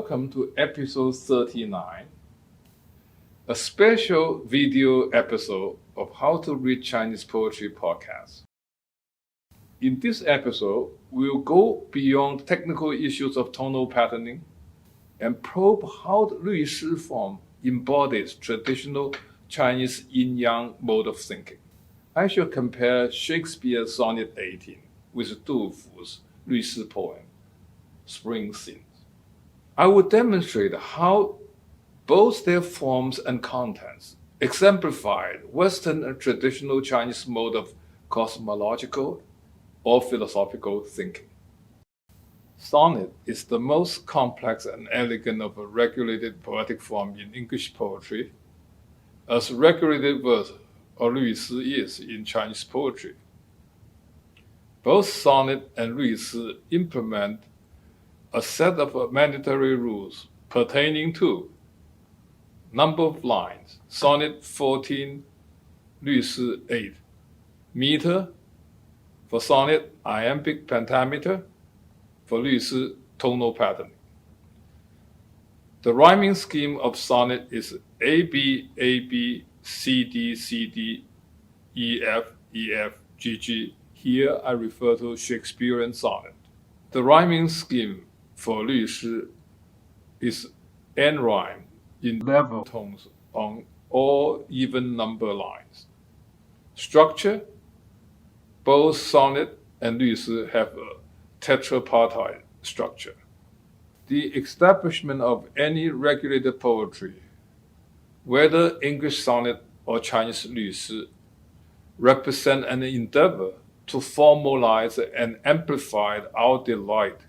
welcome to episode 39, a special video episode of How to Read Chinese Poetry podcast. In this episode, we'll go beyond technical issues of tonal patterning and probe how the Lü Shi form embodies traditional Chinese yin-yang mode of thinking. I shall compare Shakespeare's Sonnet 18 with Du Fu's Lü Shi poem, Spring Scenes. I will demonstrate how both their forms and contents exemplified Western and traditional Chinese mode of cosmological or philosophical thinking. Sonnet is the most complex and elegant of a regulated poetic form in English poetry, as regulated verse or Lü Shi is in Chinese poetry. Both sonnet and Lü Shi implement a set of mandatory rules pertaining to number of lines, sonnet 14, Lü Shi 8, meter, for sonnet iambic pentameter, for Lü Shi tonal patterning. The rhyming scheme of sonnet is AB, AB, CD, CD, EF, EF, GG. Here I refer to Shakespearean sonnet. The rhyming scheme for Lü Shi is n rhyme in level tones on all even number lines. Structure: both sonnet and Lü Shi have a tetrapartite structure. The establishment of any regulated poetry, whether English sonnet or Chinese Lü Shi, represent an endeavor to formalize and amplify our delight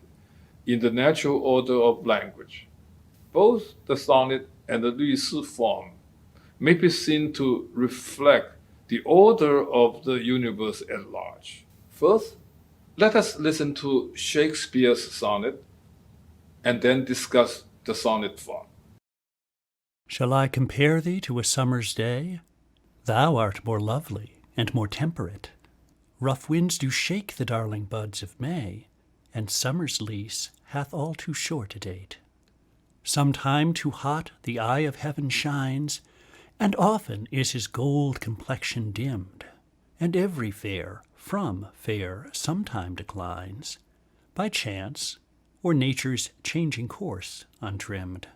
in the natural order of language. Both the sonnet and the Lü Shi form may be seen to reflect the order of the universe at large. First, let us listen to Shakespeare's sonnet and then discuss the sonnet form. Shall I compare thee to a summer's day? Thou art more lovely and more temperate. Rough winds do shake the darling buds of May, and summer's lease hath all too short a date. Sometime too hot the eye of heaven shines, and often is his gold complexion dimmed, and every fair from fair sometime declines, by chance or nature's changing course untrimmed.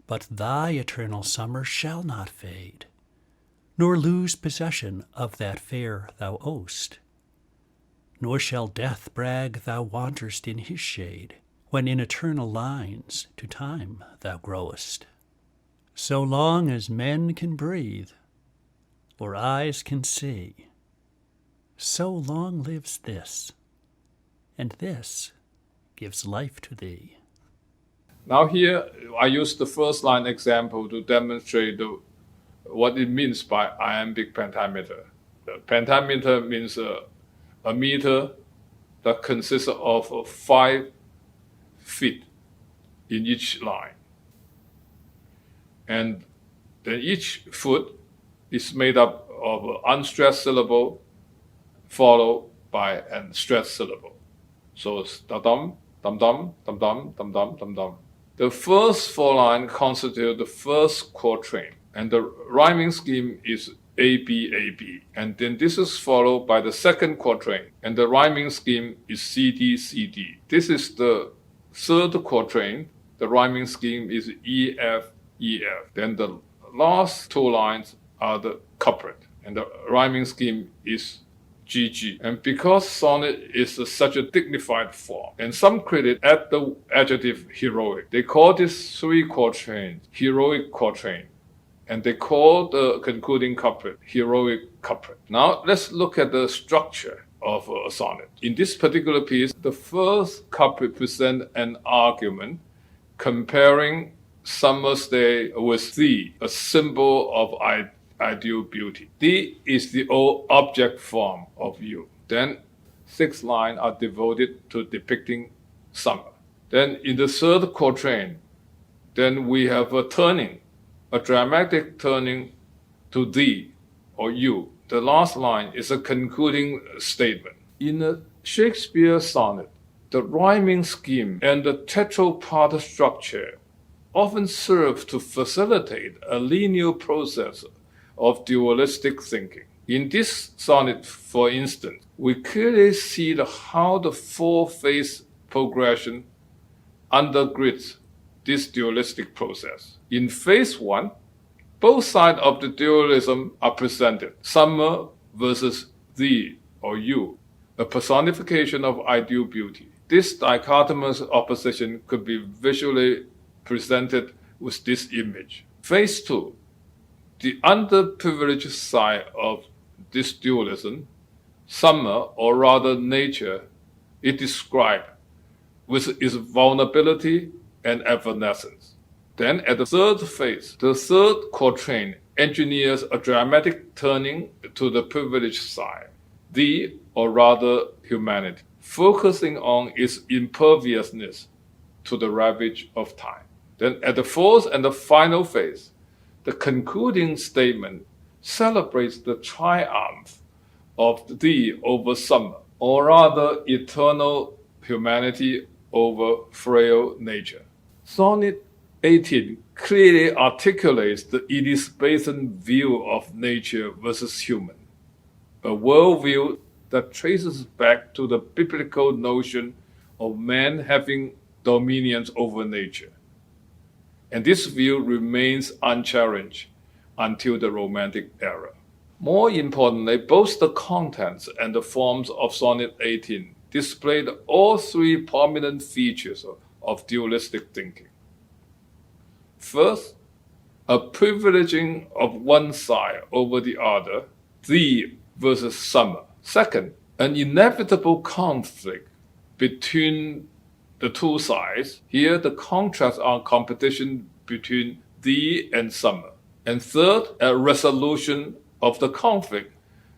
But thy eternal summer shall not fade, nor lose possession of that fair thou owest, nor shall death brag thou wanderst in his shade, when in eternal lines to time thou growest. So long as men can breathe, or eyes can see, so long lives this, and this gives life to thee. Now here, I use the first line example to demonstrate what it means by iambic pentameter. The pentameter means a meter that consists of 5 feet in each line. And then each foot is made up of an unstressed syllable followed by a stressed syllable. So it's da-dum, dum-dum, dum-dum, dum-dum, dum-dum. The first 4 lines constitute the first quatrain, and the rhyming scheme is AB, AB. And then this is followed by the second quatrain, and the rhyming scheme is CD, CD. This is the third quatrain. The rhyming scheme is EF, EF. Then the last 2 lines are the couplet, and the rhyming scheme is GG. And because sonnet is such a dignified form, and some critics add the adjective heroic, they call this 3 quatrains heroic quatrain, and they call the concluding couplet heroic couplet. Now let's look at the structure of a sonnet. In this particular piece, the first couplet presents an argument comparing summer's day with thee, a symbol of ideal beauty. Thee is the old object form of you. Then 6 lines are devoted to depicting summer. Then in the third quatrain, then we have a turning, a dramatic turning to thee or you. The last line is a concluding statement. In a Shakespeare sonnet, The rhyming scheme and the tetrapart structure often serve to facilitate a linear process of dualistic thinking. In this sonnet, for instance, we clearly see how the four-phase progression undergirds this dualistic process. In phase 1, both sides of the dualism are presented, summer versus thee or you, a personification of ideal beauty. This dichotomous opposition could be visually presented with this image. Phase 2, the underprivileged side of this dualism, summer, or rather nature, is described with its vulnerability and evanescence. Then at the third phase, the third quatrain engineers a dramatic turning to the privileged side, thee, or rather humanity, focusing on its imperviousness to the ravage of time. Then at the fourth and the final phase, the concluding statement celebrates the triumph of thee over summer, or rather eternal humanity over frail nature. Sonnet 18 clearly articulates the Elizabethan view of nature versus human, a worldview that traces back to the biblical notion of man having dominion over nature. And this view remains unchallenged until the Romantic era. More importantly, both the contents and the forms of Sonnet 18 displayed all three prominent features of dualistic thinking. First, a privileging of one side over the other, thee versus summer. Second, an inevitable conflict between the two sides. Here, the contrasts are competition between thee and summer. And third, a resolution of the conflict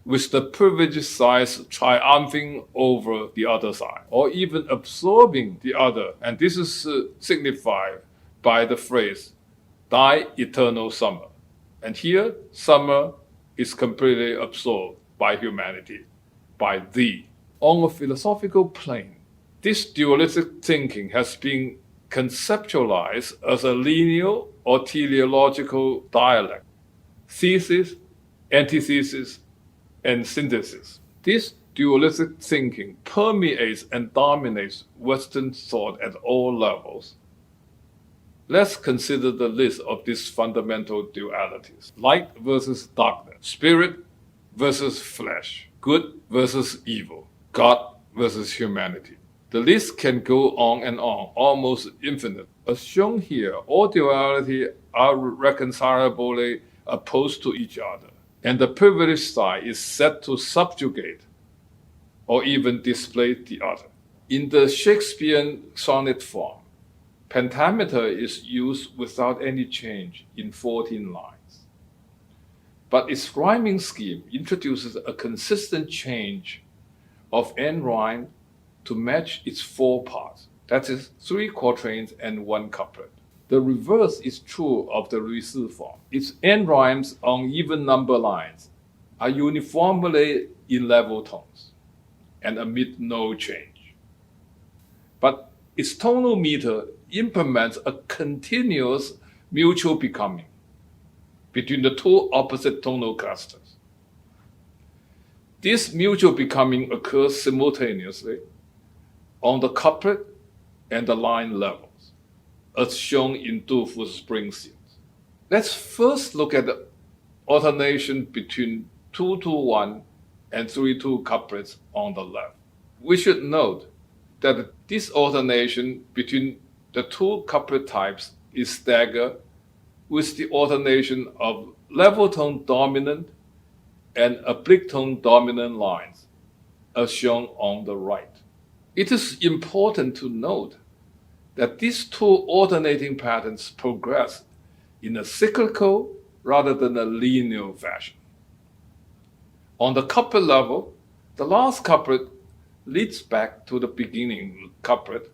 with the privileged side triumphing over the other side, or even absorbing the other. And this is signified by the phrase, thy eternal summer. And here, summer is completely absorbed by humanity, by thee. On a philosophical plane, this dualistic thinking has been conceptualized as a linear or teleological dialect, thesis, antithesis, and synthesis. This dualistic thinking permeates and dominates Western thought at all levels. Let's consider the list of these fundamental dualities. Light versus darkness, spirit versus flesh, good versus evil, God versus humanity. The list can go on and on, almost infinite. As shown here, all duality are reconcilably opposed to each other, and the privileged side is set to subjugate or even display the other. In the Shakespearean sonnet form, pentameter is used without any change in 14 lines. But its rhyming scheme introduces a consistent change of end rhyme to match its four parts, that is, 3 quatrains and 1 couplet. The reverse is true of the Ruisi form. Its end rhymes on even number lines are uniformly in level tones and admit no change. But its tonal meter implements a continuous mutual becoming between the two opposite tonal clusters. This mutual becoming occurs simultaneously on the couplet and the line levels, as shown in Du Fu's Spring Scenes. Let's first look at the alternation between 2-2-1 and 3-2 couplets on the left. We should note that this alternation between the two couplet types is staggered with the alternation of level tone dominant and oblique tone dominant lines, as shown on the right. It is important to note that these two alternating patterns progress in a cyclical rather than a linear fashion. On the couplet level, the last couplet leads back to the beginning couplet,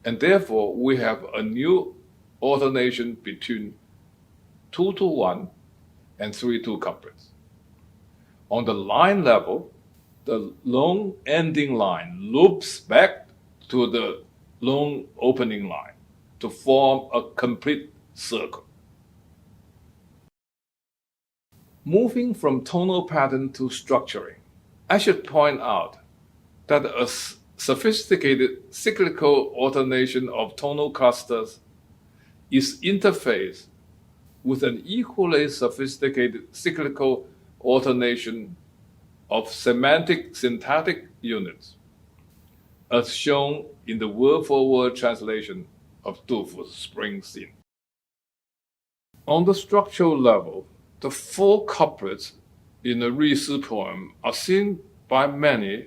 and therefore we have a new alternation between 2-1 and 3-2 couplets. On the line level, the long ending line loops back to the long opening line to form a complete circle. Moving from tonal pattern to structuring, I should point out that a sophisticated cyclical alternation of tonal clusters is interfaced with an equally sophisticated cyclical alternation of semantic syntactic units, as shown in the word-for-word translation of Du Fu's Spring Scene. On the structural level, the 4 couplets in the Ri Si poem are seen by many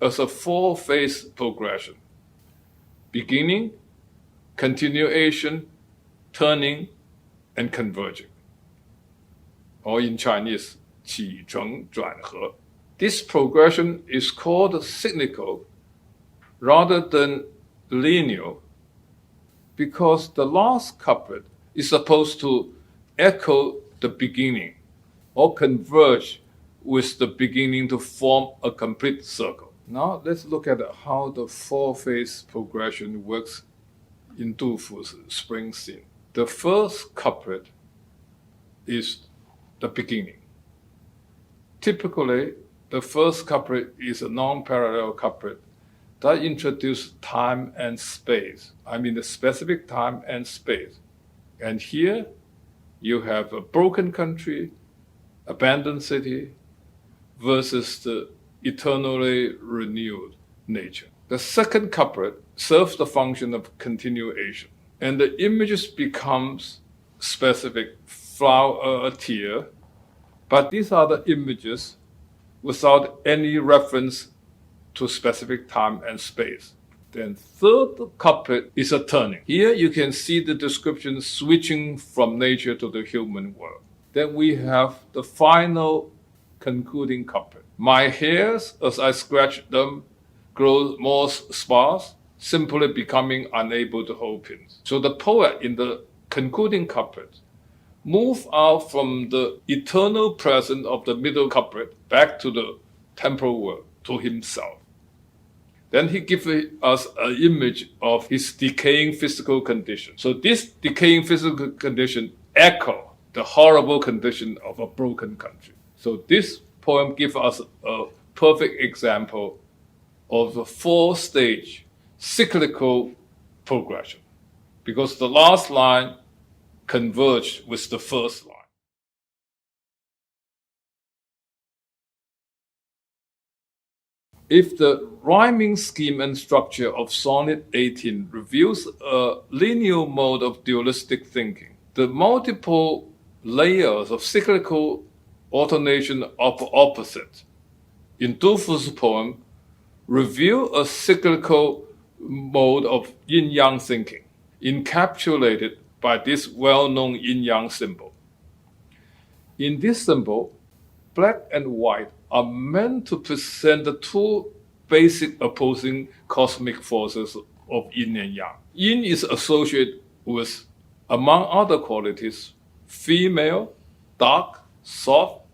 as a 4-phase progression: beginning, continuation, turning, and converging, or in Chinese, 起承转合. This progression is called cyclical rather than linear because the last couplet is supposed to echo the beginning or converge with the beginning to form a complete circle. Now let's look at how the 4-phase progression works in Du Fu's Spring Scene. The first couplet is the beginning. Typically, the first couplet is a non-parallel couplet that introduces time and space. I mean the specific time and space. And here you have a broken country, abandoned city, versus the eternally renewed nature. The second couplet serves the function of continuation, and the images becomes specific, flower, a tear, but these are the images without any reference to specific time and space. Then third couplet is a turning. Here you can see the description switching from nature to the human world. Then we have the final concluding couplet. My hairs, as I scratch them, grow more sparse, simply becoming unable to hold pins. So the poet in the concluding couplet move out from the eternal present of the middle couplet back to the temporal world, to himself. Then he gives us an image of his decaying physical condition. So this decaying physical condition echoes the horrible condition of a broken country. So this poem gives us a perfect example of a 4-stage cyclical progression, because the last line converged with the first line. If the rhyming scheme and structure of Sonnet 18 reveals a linear mode of dualistic thinking, the multiple layers of cyclical alternation of opposites in Du Fu's poem reveal a cyclical mode of yin-yang thinking, encapsulated by this well-known yin-yang symbol. In this symbol, black and white are meant to present the 2 basic opposing cosmic forces of yin and yang. Yin is associated with, among other qualities, female, dark, soft,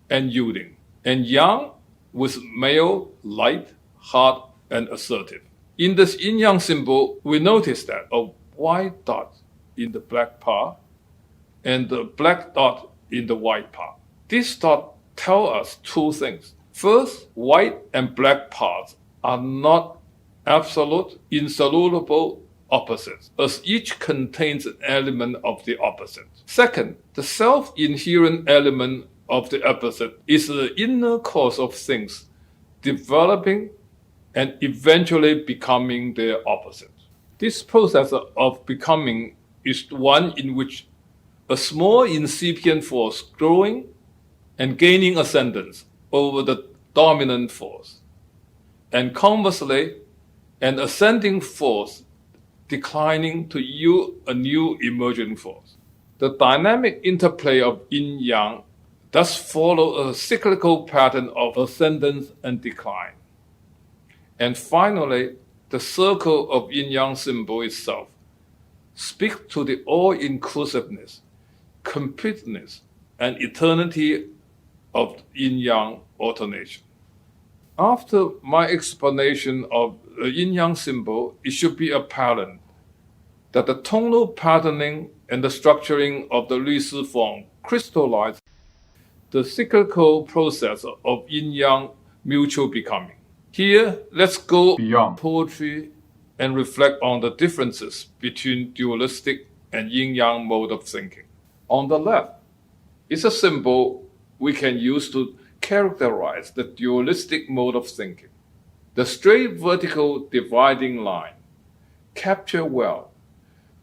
and yielding, and yang with male, light, hard, and assertive. In this yin-yang symbol, we notice that a white dot in the black part and the black dot in the white part. This dot tells us 2 things. First, white and black parts are not absolute, insoluble opposites, as each contains an element of the opposite. Second, the self-inherent element of the opposite is the inner cause of things developing and eventually becoming their opposite. This process of becoming is one in which a small incipient force growing and gaining ascendance over the dominant force, and conversely, an ascending force declining to yield a new emerging force. The dynamic interplay of yin-yang thus follows a cyclical pattern of ascendance and decline. And finally, the circle of yin-yang symbol itself speaks to the all-inclusiveness, completeness, and eternity of yin-yang alternation. After my explanation of the yin-yang symbol, it should be apparent that the tonal patterning and the structuring of the Li Si form crystallize the cyclical process of yin-yang mutual becoming. Here, let's go beyond poetry and reflect on the differences between dualistic and yin-yang mode of thinking. On the left is a symbol we can use to characterize the dualistic mode of thinking. The straight vertical dividing line captures well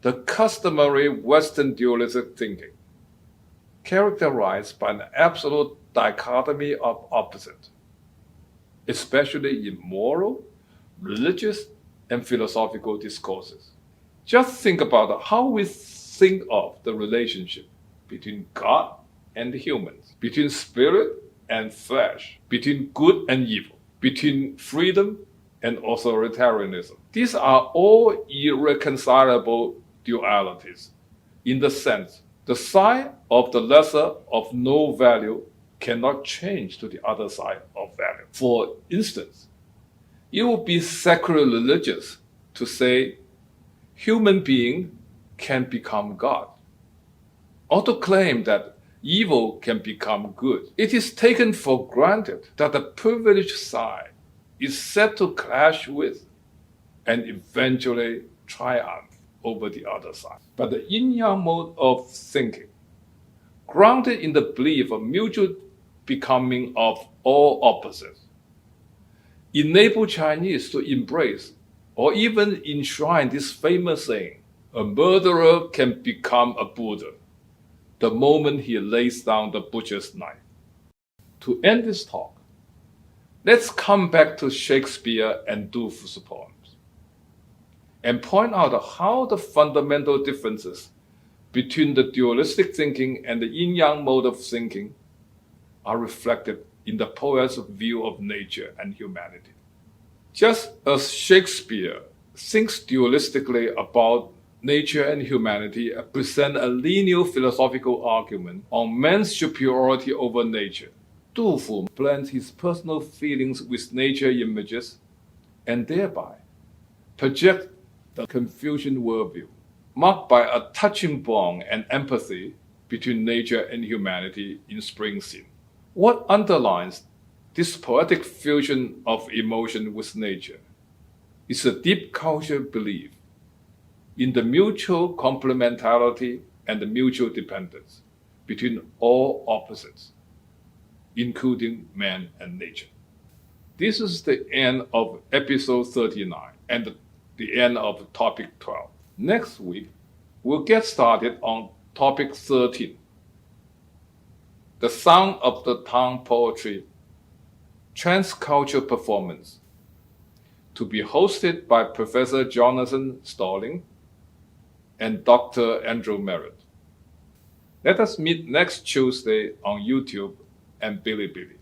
the customary Western dualistic thinking, characterized by an absolute dichotomy of opposites, especially in moral, religious, and philosophical discourses. Just think about how we think of the relationship between God and the humans, between spirit and flesh, between good and evil, between freedom and authoritarianism. These are all irreconcilable dualities. In the sense, the side of the lesser of no value cannot change to the other side of value. For instance, it would be sacrilegious to say human being can become God, or to claim that evil can become good. It is taken for granted that the privileged side is set to clash with and eventually triumph over the other side. But the yin-yang mode of thinking, grounded in the belief of mutual becoming of all opposites, enable Chinese to embrace or even enshrine this famous saying, a murderer can become a Buddha the moment he lays down the butcher's knife. To end this talk, let's come back to Shakespeare and Du Fu's poems and point out how the fundamental differences between the dualistic thinking and the yin-yang mode of thinking are reflected in the poet's view of nature and humanity. Just as Shakespeare thinks dualistically about nature and humanity and present a linear philosophical argument on man's superiority over nature, Du Fu blends his personal feelings with nature images and thereby projects the Confucian worldview, marked by a touching bond and empathy between nature and humanity in Spring Scene. What underlines this poetic fusion of emotion with nature is a deep cultural belief in the mutual complementarity and the mutual dependence between all opposites, including man and nature. This is the end of episode 39 and the end of topic 12. Next week, we'll get started on topic 13, the Sound of the Tongue Poetry Transcultural Performance, to be hosted by Professor Jonathan Stalling and Dr. Andrew Merritt. Let us meet next Tuesday on YouTube and Bilibili.